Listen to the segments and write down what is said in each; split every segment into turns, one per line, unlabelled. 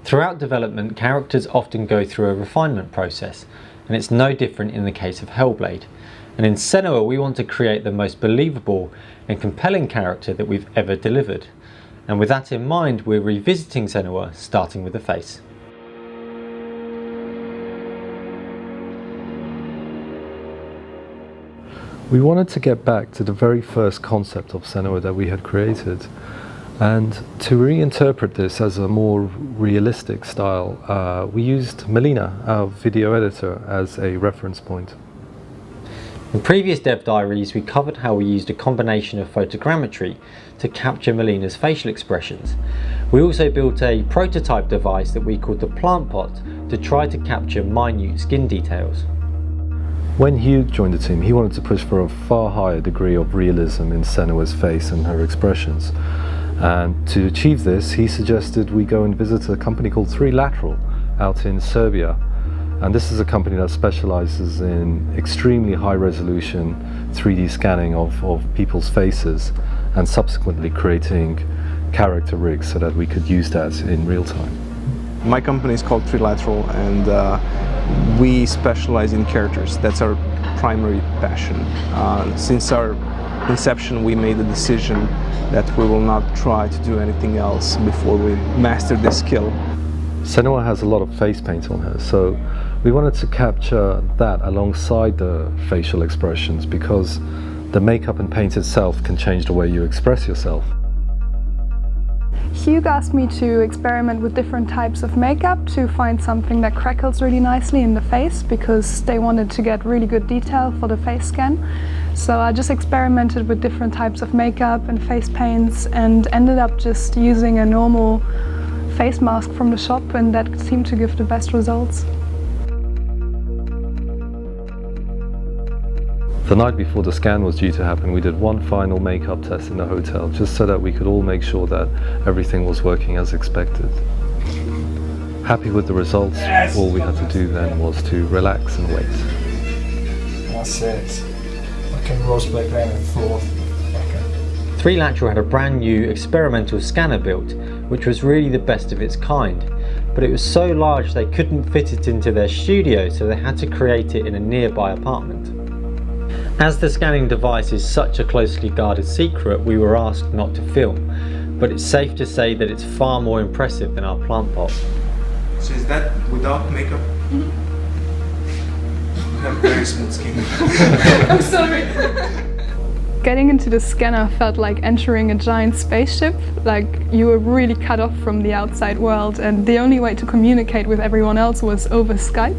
Throughout development, characters often go through a refinement process, and it's no different in the case of Hellblade. And in Senua, we want to create the most believable and compelling character that we've ever delivered. And with that in mind, we're revisiting Senua, starting with the face.
We wanted to get back to the very first concept of Senua that we had created, and to reinterpret this as a more realistic style, we used Melina, our video editor, as a reference point.
In previous dev diaries, we covered how we used a combination of photogrammetry to capture Melina's facial expressions. We also built a prototype device that we called the plant pot to try to capture minute skin details.
When Hugh joined the team, he wanted to push for a far higher degree of realism in Senua's face and her expressions. And to achieve this, he suggested we go and visit a company called 3Lateral out in Serbia. And this is a company that specializes in extremely high resolution 3D scanning of people's faces and subsequently creating character rigs so that we could use that in real time.
My company is called 3Lateral, and we specialize in characters. That's our primary passion. Since our inception, we made the decision that we will not try to do anything else before we master this skill.
Senua has a lot of face paint on her, so we wanted to capture that alongside the facial expressions because the makeup and paint itself can change the way you express yourself.
Hugh asked me to experiment with different types of makeup to find something that crackles really nicely in the face, because they wanted to get really good detail for the face scan. So I just experimented with different types of makeup and face paints and ended up just using a normal face mask from the shop, and that seemed to give the best results.
The night before the scan was due to happen, we did one final makeup test in the hotel, just so that we could all make sure that everything was working as expected. Happy with the results, all we had to do then was to relax and wait.
That's it. Fucking Rosberg there in fourth.
3Lateral had a brand new experimental scanner built, which was really the best of its kind. But it was so large they couldn't fit it into their studio, so they had to create it in a nearby apartment. As the scanning device is such a closely guarded secret, we were asked not to film, but it's safe to say that it's far more impressive than our plant pot.
So is that without makeup? Mm-hmm. You have very smooth skin.
I'm sorry. Getting into the scanner felt like entering a giant spaceship, like you were really cut off from the outside world, and the only way to communicate with everyone else was over Skype.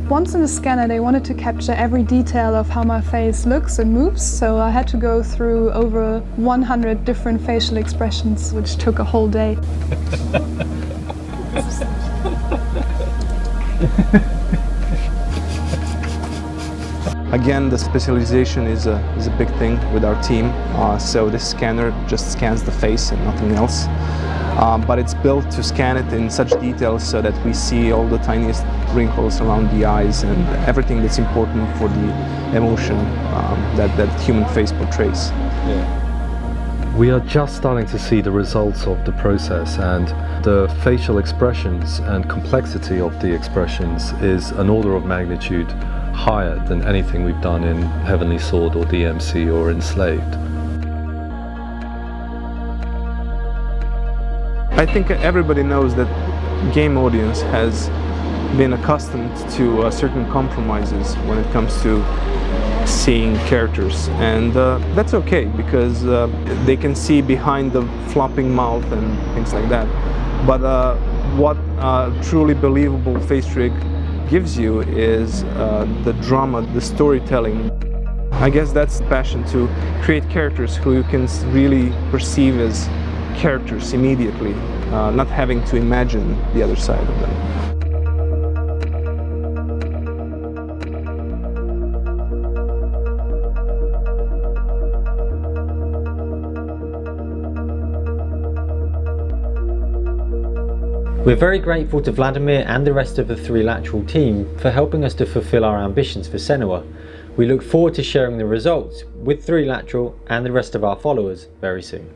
Once in the scanner, they wanted to capture every detail of how my face looks and moves, so I had to go through over 100 different facial expressions, which took a whole day.
Again, the specialization is a big thing with our team, so this scanner just scans the face and nothing else. But it's built to scan it in such detail so that we see all the tiniest wrinkles around the eyes and everything that's important for the emotion that human face portrays.
Yeah. We are just starting to see the results of the process, and the facial expressions and complexity of the expressions is an order of magnitude higher than anything we've done in Heavenly Sword or DMC or Enslaved.
I think everybody knows that game audience has been accustomed to certain compromises when it comes to seeing characters, and that's okay because they can see behind the flopping mouth and things like that. But what truly believable face rig gives you is the drama, the storytelling. I guess that's the passion, to create characters who you can really perceive as characters immediately, not having to imagine the other side of them.
We're very grateful to Vladimir and the rest of the 3Lateral team for helping us to fulfill our ambitions for Senua. We look forward to sharing the results with 3Lateral and the rest of our followers very soon.